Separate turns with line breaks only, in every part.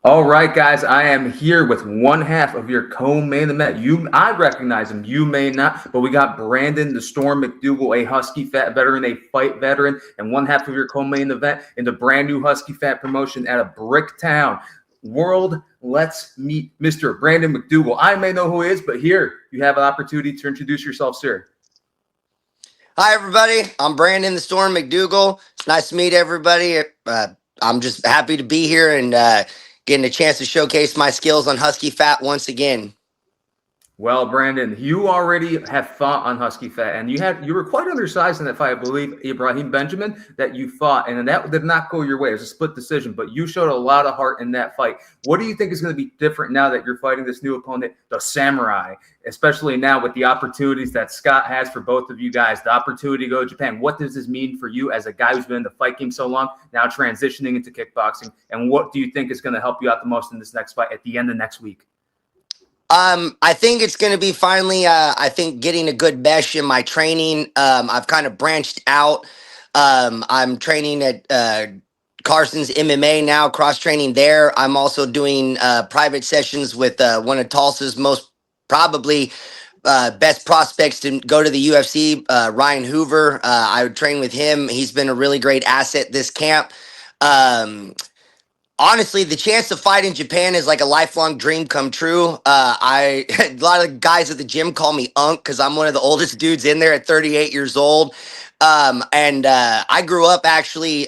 All right, guys, I am here with one half of your co-main event. I recognize him. You may not, but we got Brandon the Storm McDougal, a Husky Fat veteran, a fight veteran, and one half of your co-main event in the brand new Husky Fat promotion out of Bricktown. World, let's meet Mr. Brandon McDougal. I may know who he is, but here you have an opportunity to introduce yourself, sir.
Hi, everybody. I'm Brandon the Storm McDougal. It's nice to meet everybody. I'm just happy to be here and getting a chance to showcase my skills on Husky Fat once again.
Well, Brandon, you already have fought on Husky Fat, and you were quite undersized in that fight. I believe Ibrahim Benjamin that you fought, and that did not go your way. It was a split decision, but you showed a lot of heart in that fight. What do you think is going to be different now that you're fighting this new opponent, the Samurai, especially now with the opportunities that Scott has for both of you guys, the opportunity to go to Japan? What does this mean for you as a guy who's been in the fight game so long, now transitioning into kickboxing, and what do you think is going to help you out the most in this next fight at the end of next week?
I think it's going to be finally, getting a good mesh in my training. I've kind of branched out. I'm training at Carson's MMA now, cross-training there. I'm also doing private sessions with one of Tulsa's most probably best prospects to go to the UFC, Ryan Hoover. I would train with him. He's been a really great asset this camp. Honestly, the chance to fight in Japan is like a lifelong dream come true. A lot of guys at the gym call me Unc because I'm one of the oldest dudes in there at 38 years old. I grew up actually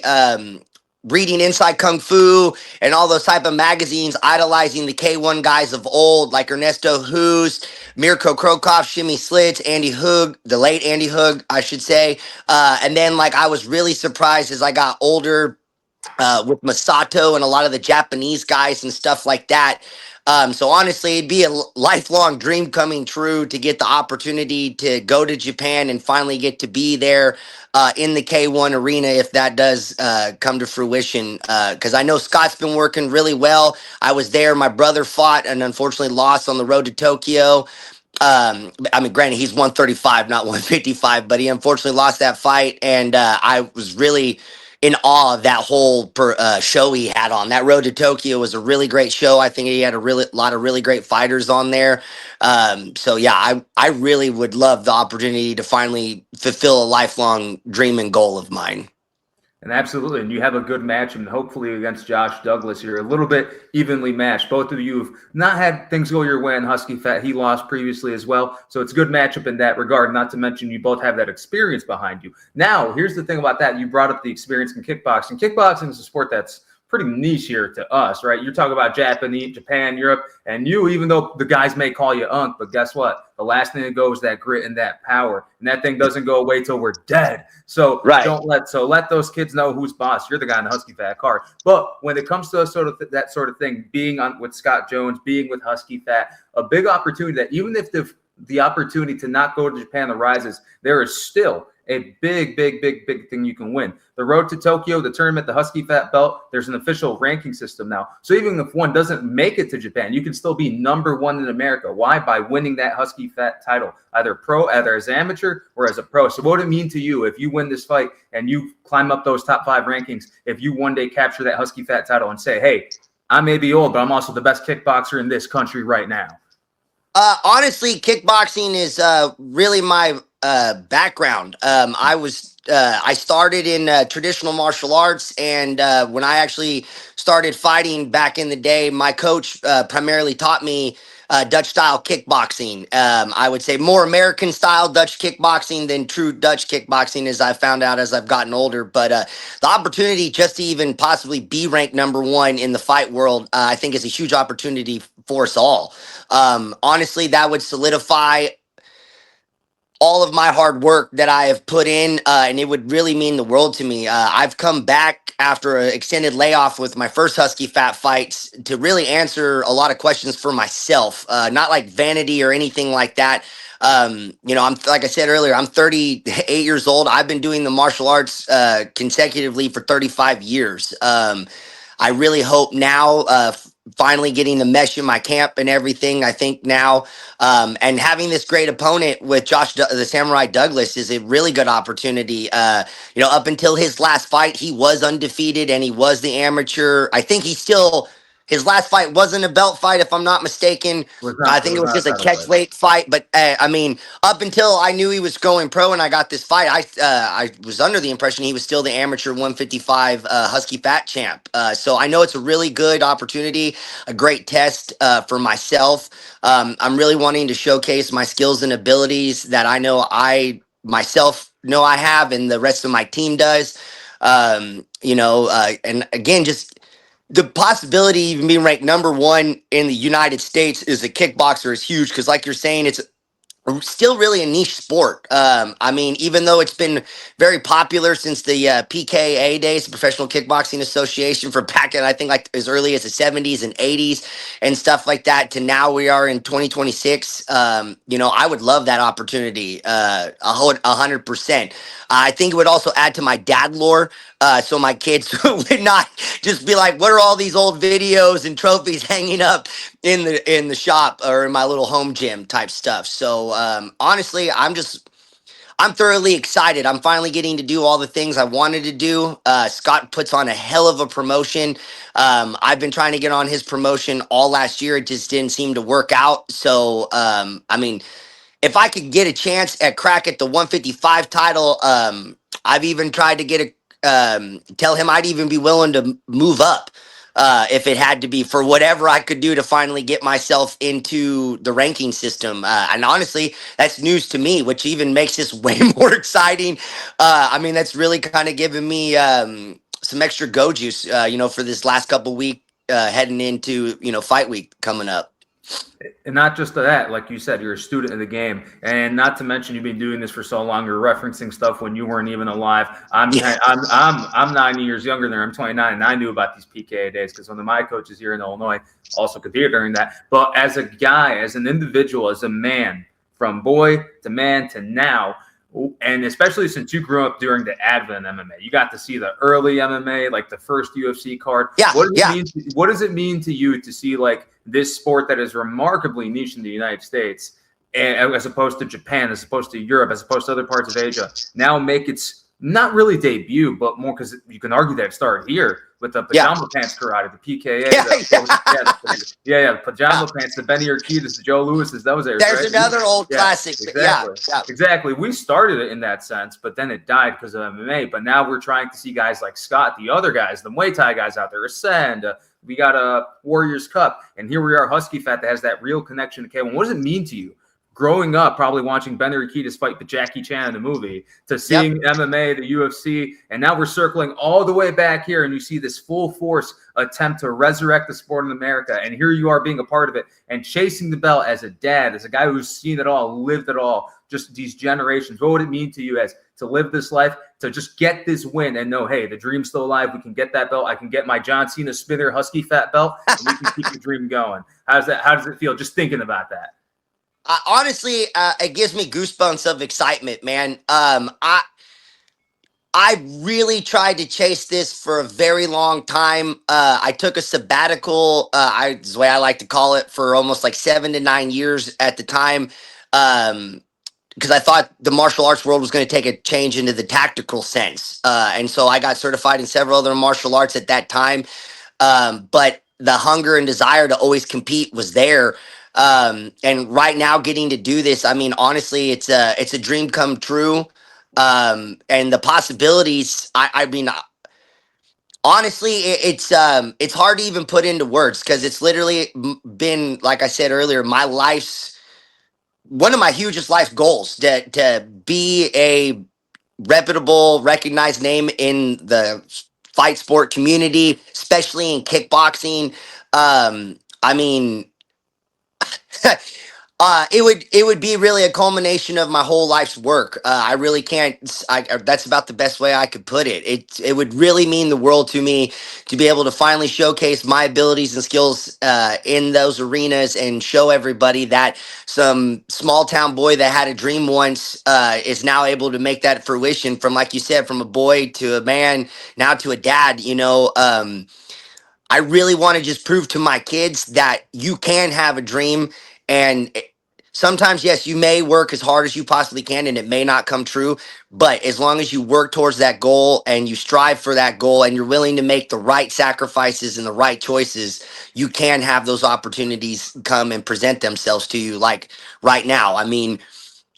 reading Inside Kung Fu and all those type of magazines, idolizing the K1 guys of old, like Ernesto Hughes, Mirko Krokov, Shimmy Slits, Andy Hoog, the late Andy Hoog, I should say. And then like I was really surprised as I got older, with Masato and a lot of the Japanese guys and stuff like that. So honestly, it'd be a lifelong dream coming true to get the opportunity to go to Japan and finally get to be there in the K1 arena if that does come to fruition. Because I know Scott's been working really well. I was there. My brother fought and unfortunately lost on the road to Tokyo. Granted, he's 135, not 155, but he unfortunately lost that fight. And I was really in awe of that whole show he had on. That road to Tokyo was a really great show. I think he had a lot of really great fighters on there. So yeah, I really would love the opportunity to finally fulfill a lifelong dream and goal of mine.
And absolutely, and you have a good match, and hopefully against Josh Douglas, you're a little bit evenly matched. Both of you have not had things go your way in Husky Fat. He lost previously as well, so it's a good matchup in that regard. Not to mention you both have that experience behind you. Now, here's the thing about that. You brought up the experience in kickboxing. Kickboxing is a sport that's pretty niche here to us, right? You're talking about Japan, Europe, and you, even though the guys may call you Unc, but guess what? The last thing that goes is that grit and that power, and that thing doesn't go away till we're dead. So let those kids know who's boss. You're the guy in the Husky Fat card. But when it comes to that sort of thing, being on with Scott Jones, being with Husky Fat, a big opportunity that even if the opportunity to not go to Japan arises, there is still a big thing you can win. The road to Tokyo, the tournament, the Husky Fat belt, there's an official ranking system now. So even if one doesn't make it to Japan, you can still be #1 in America. Why? By winning that Husky Fat title, either as amateur or as a pro. So what would it mean to you if you win this fight and you climb up those top 5 rankings, if you one day capture that Husky Fat title and say, hey, I may be old, but I'm also the best kickboxer in this country right now?
Honestly, kickboxing is really my background. I started in traditional martial arts, and when I actually started fighting back in the day, my coach primarily taught me Dutch style kickboxing. I would say more American style Dutch kickboxing than true Dutch kickboxing, as I found out as I've gotten older. But the opportunity just to even possibly be ranked #1 in the fight world, I think is a huge opportunity for us all. Honestly, that would solidify all of my hard work that I have put in, and it would really mean the world to me. I've come back after an extended layoff with my first Husky Fat fights to really answer a lot of questions for myself, not like vanity or anything like that. I'm like I said earlier, I'm 38 years old. I've been doing the martial arts consecutively for 35 years. I really hope now, finally getting the mesh in my camp and everything, I think now, and having this great opponent with the Samurai Douglas is a really good opportunity. Up until his last fight, he was undefeated and he was the amateur. I think he still His last fight wasn't a belt fight, if I'm not mistaken. I think it was just a catch weight fight. But I mean, up until I knew he was going pro and I got this fight, I was under the impression he was still the amateur 155 Husky Fat champ. So I know it's a really good opportunity, a great test for myself. I'm really wanting to showcase my skills and abilities that I know I myself know I have, and the rest of my team does. And again, just the possibility of even being ranked number one in the United States as a kickboxer is huge because, like you're saying, it's still really a niche sport. I mean, even though it's been very popular since the PKA days, the Professional Kickboxing Association, for back in, I think, like as early as the 70s and 80s and stuff like that, to now we are in 2026. I would love that opportunity 100%. I think it would also add to my dad lore. So my kids would not just be like, what are all these old videos and trophies hanging up in the shop or in my little home gym type stuff. So honestly, I'm thoroughly excited. I'm finally getting to do all the things I wanted to do. Scott puts on a hell of a promotion. I've been trying to get on his promotion all last year. It just didn't seem to work out. So I mean, if I could get a chance at crack at the 155 title, I've even tried to get tell him I'd even be willing to move up if it had to be, for whatever I could do to finally get myself into the ranking system. And honestly, that's news to me, which even makes this way more exciting. I mean, that's really kind of given me some extra go juice, for this last couple week heading into, fight week coming up.
And not just that, like you said, you're a student of the game, and not to mention you've been doing this for so long. You're referencing stuff when you weren't even alive. I'm 9 years younger than her. I'm 29, and I knew about these PKA days because one of my coaches here in Illinois also competed during that. But as a guy, as an individual, as a man, from boy to man to now, and especially since you grew up during the advent of MMA, you got to see the early MMA, like the first UFC card.
Yeah,
what does it mean to you to see like this sport that is remarkably niche in the United States, and as opposed to Japan, as opposed to Europe, as opposed to other parts of Asia, now make its not really debut, but more, because you can argue that it started here with the pajama pants karate, the PKA, the pajama pants, the Benny Urquidez, the Joe Lewis's, those areas.
There's another old classic.
Exactly. We started it in that sense, but then it died because of MMA. But now we're trying to see guys like Scott, the other guys, the Muay Thai guys out there, Ascend. We got a Warriors Cup, and here we are, Husky Fat, that has that real connection to K1. What does it mean to you? Growing up, probably watching Ben Urquidez fight the Jackie Chan in the movie, to seeing MMA, the UFC, and now we're circling all the way back here, and you see this full force attempt to resurrect the sport in America, and here you are being a part of it and chasing the belt as a dad, as a guy who's seen it all, lived it all, just these generations. What would it mean to you as to live this life, to just get this win and know, hey, the dream's still alive. We can get that belt. I can get my John Cena Spinner Husky Fat belt, and we can keep the dream going. How does it feel just thinking about that?
Honestly, it gives me goosebumps of excitement, man. I really tried to chase this for a very long time. I took a sabbatical, is the way I like to call it, for almost like 7 to 9 years at the time, because I thought the martial arts world was going to take a change into the tactical sense. And so I got certified in several other martial arts at that time. But the hunger and desire to always compete was there. And right now, getting to do this, I mean, honestly, it's a dream come true. And the possibilities, I mean, honestly, it's hard to even put into words, because it's literally been, like I said earlier, one of my hugest life goals, to be a reputable, recognized name in the fight sport community, especially in kickboxing. I mean, it would be really a culmination of my whole life's work. I really can't. That's about the best way I could put it. It would really mean the world to me to be able to finally showcase my abilities and skills in those arenas, and show everybody that some small town boy that had a dream once is now able to make that fruition. From, like you said, from a boy to a man, now to a dad. I really want to just prove to my kids that you can have a dream and sometimes, yes, you may work as hard as you possibly can and it may not come true. But as long as you work towards that goal and you strive for that goal and you're willing to make the right sacrifices and the right choices, you can have those opportunities come and present themselves to you. Like right now, I mean,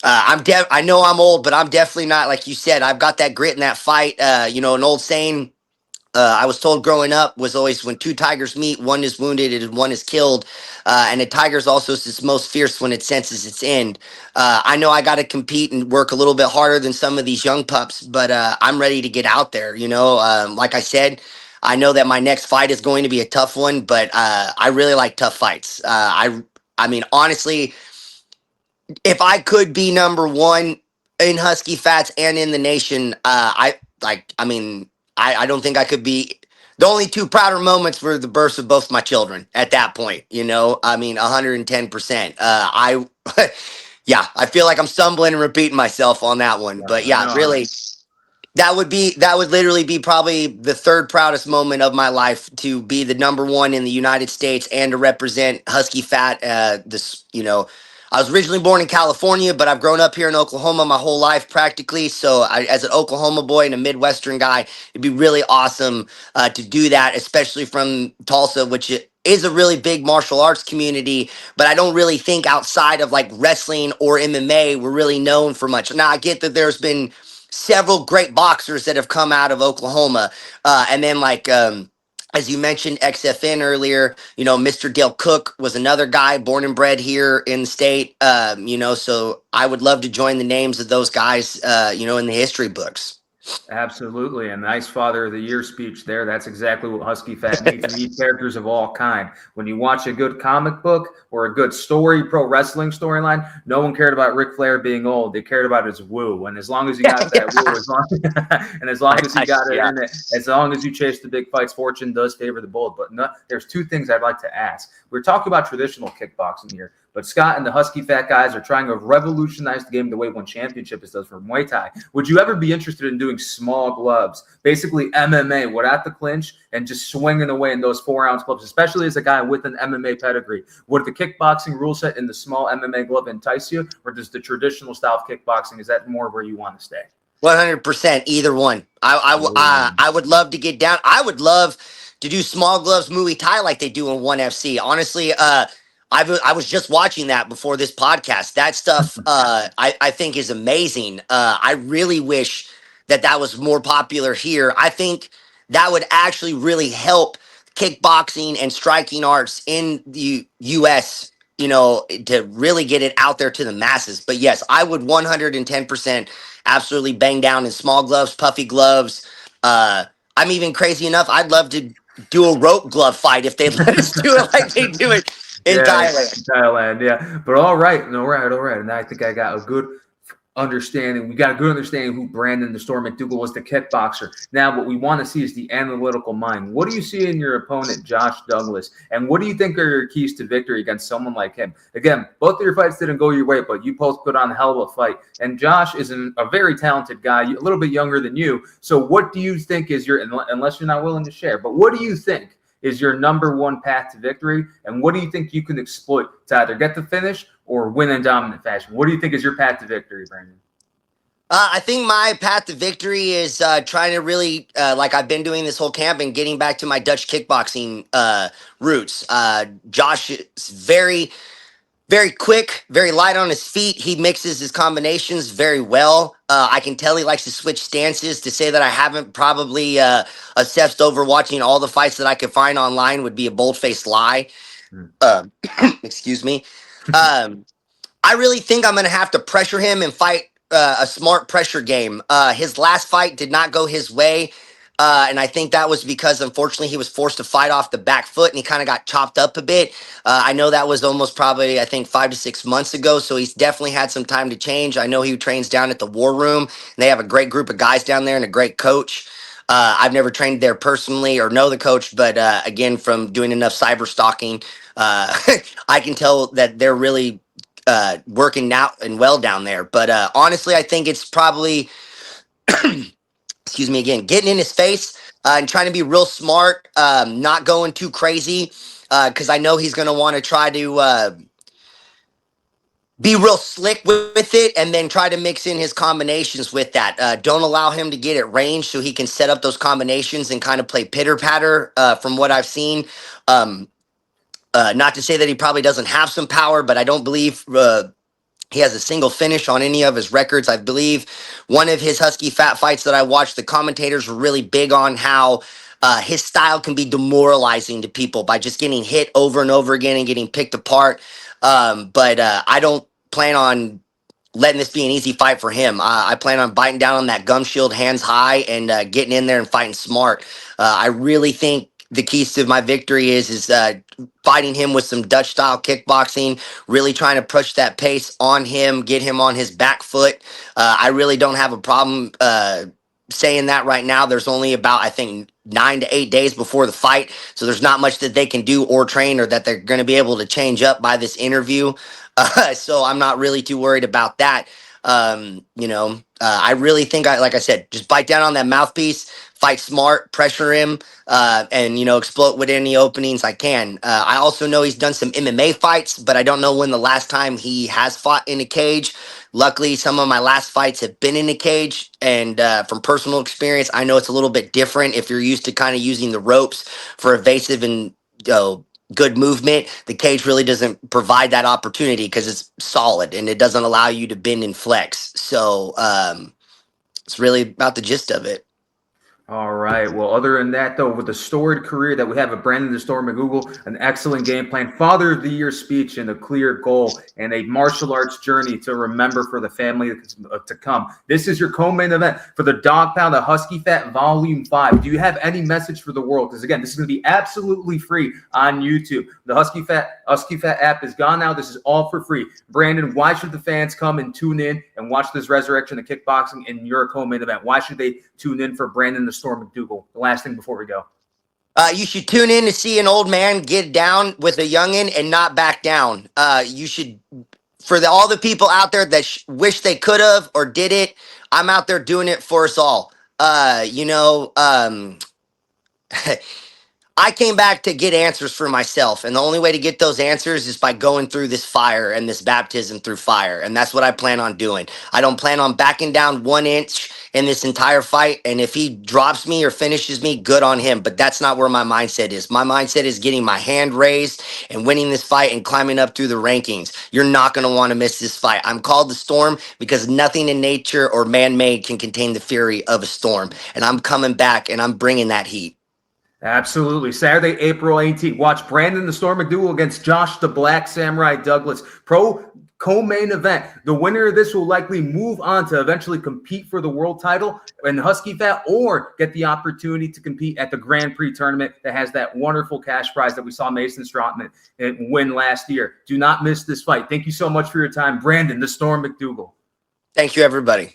I know I'm old, but I'm definitely not, like you said, I've got that grit in that fight. An old saying I was told growing up was always when two tigers meet, one is wounded and one is killed. And a tiger's also its most fierce when it senses its end. I know I got to compete and work a little bit harder than some of these young pups, but I'm ready to get out there. Like I said, I know that my next fight is going to be a tough one, but I really like tough fights. I mean, honestly, if I could be number one in Husky Fats and in the nation, I don't think I could be. The only two prouder moments were the births of both my children at that point. 110%. Yeah, I feel like I'm stumbling and repeating myself on that one. But yeah,
No.
really, that would literally be probably the third proudest moment of my life, to be the number one in the United States and to represent Husky Fat. I was originally born in California, but I've grown up here in Oklahoma my whole life practically. So as an Oklahoma boy and a Midwestern guy, it'd be really awesome to do that, especially from Tulsa, which is a really big martial arts community, but I don't really think outside of like wrestling or MMA we're really known for much. Now I get that there's been several great boxers that have come out of Oklahoma. And then as you mentioned, XFN earlier, Mr. Dale Cook was another guy born and bred here in the state. So I would love to join the names of those guys, in the history books.
Absolutely. A nice Father of the Year speech there. That's exactly what Husky Fat needs. You need characters of all kind. When you watch a good comic book or a good story, pro wrestling storyline, no one cared about Ric Flair being old. They cared about his woo. And as long as you got that woo, and as long as you got it in it, as long as you chase the big fights, fortune does favor the bold. But there's two things I'd like to ask. We're talking about traditional kickboxing here. But Scott and the Husky Fat guys are trying to revolutionize the game the way One Championship does for Muay Thai. Would you ever be interested in doing small gloves, basically MMA, without the clinch, and just swinging away in those 4-ounce gloves, especially as a guy with an MMA pedigree? Would the kickboxing rule set in the small MMA glove entice you, or does the traditional style of kickboxing, is that more where you want to stay?
100%, either one. I would love to get down. I would love to do small gloves Muay Thai like they do in 1FC. Honestly, I was just watching that before this podcast. That stuff I think is amazing. I really wish that was more popular here. I think that would actually really help kickboxing and striking arts in the U.S., to really get it out there to the masses. But yes, I would 110% absolutely bang down in small gloves, puffy gloves. I'm even crazy enough. I'd love to do a rope glove fight if they let us do it like they do it in Thailand.
Thailand, yeah. But all right. And I think I got a good understanding. We got a good understanding who Brandon the Storm McDougal was, the kickboxer. Now, what we want to see is the analytical mind. What do you see in your opponent, Josh Douglas? And what do you think are your keys to victory against someone like him? Again, both of your fights didn't go your way, but you both put on a hell of a fight. And Josh is a very talented guy, a little bit younger than you. So what do you think is unless you're not willing to share, but what do you think is your number one path to victory? And what do you think you can exploit to either get the finish or win in dominant fashion? What do you think is your path to victory, Brandon?
I think my path to victory is trying to really, like I've been doing this whole camp, and getting back to my Dutch kickboxing roots. Josh is very, very quick, very light on his feet. He mixes his combinations very well. I can tell he likes to switch stances. To say that I haven't probably obsessed over watching all the fights that I could find online would be a bold-faced lie. Excuse me. I really think I'm going to have to pressure him and fight a smart pressure game. His last fight did not go his way. And I think that was because, unfortunately, he was forced to fight off the back foot and he kind of got chopped up a bit. I know that was almost probably, I think, 5 to 6 months ago. So he's definitely had some time to change. I know he trains down at the War Room, and they have a great group of guys down there and a great coach. I've never trained there personally or know the coach, but again, from doing enough cyber stalking, I can tell that they're really working out and well down there. But honestly, I think it's probably excuse me again, getting in his face and trying to be real smart, not going too crazy, because I know he's going to want to try to be real slick with it and then try to mix in his combinations with that. Don't allow him to get at range so he can set up those combinations and kind of play pitter patter from what I've seen. Um, not to say that he probably doesn't have some power, but I don't believe he has a single finish on any of his records. I believe one of his Husky Fat fights that I watched, the commentators were really big on how his style can be demoralizing to people by just getting hit over and over again and getting picked apart. But I don't plan on letting this be an easy fight for him. I plan on biting down on that gum shield hands high and getting in there and fighting smart. I really think the keys to my victory is fighting him with some Dutch style kickboxing, really trying to push that pace on him, get him on his back foot. I really don't have a problem saying that right now. There's only about, I think, 9 to 8 days before the fight. So there's not much that they can do or train or that they're going to be able to change up by this interview. So I'm not really too worried about that. I really think like I said, just bite down on that mouthpiece, fight smart, pressure him, and, exploit with any openings I can. I also know he's done some MMA fights, but I don't know when the last time he has fought in a cage. Luckily, some of my last fights have been in a cage, and from personal experience, I know it's a little bit different if you're used to kind of using the ropes for evasive and good movement. The cage really doesn't provide that opportunity because it's solid and it doesn't allow you to bend and flex. So it's really about the gist of it.
All right. Well, other than that, though, with the storied career that we have of Brandon "The Storm" McDougal, an excellent game plan, Father of the Year speech, and a clear goal, and a martial arts journey to remember for the family to come. This is your co-main event for the Dog Pound of Husky Fat Volume 5. Do you have any message for the world? Because, again, this is going to be absolutely free on YouTube. The Husky Fat app is gone now. This is all for free. Brandon, why should the fans come and tune in and watch this resurrection of kickboxing in your co-main event? Why should they tune in for Brandon "The Storm" McDougal? The last thing before we go.
You should tune in to see an old man get down with a youngin and not back down. You should, for all the people out there that wish they could have or did it, I'm out there doing it for us all. I came back to get answers for myself, and the only way to get those answers is by going through this fire and this baptism through fire, and that's what I plan on doing. I don't plan on backing down 1 inch in this entire fight, and if he drops me or finishes me, good on him, but that's not where my mindset is. My mindset is getting my hand raised and winning this fight and climbing up through the rankings. You're not going to want to miss this fight. I'm called the Storm because nothing in nature or man-made can contain the fury of a storm, and I'm coming back, and I'm bringing that heat.
Absolutely. Saturday, April 18th. Watch Brandon "The Storm" McDougal against Josh "The Black Samurai" Douglas. Pro co-main event. The winner of this will likely move on to eventually compete for the world title in Husky Fat or get the opportunity to compete at the Grand Prix tournament that has that wonderful cash prize that we saw Mason Strotman win last year. Do not miss this fight. Thank you so much for your time. Brandon "The Storm" McDougal.
Thank you, everybody.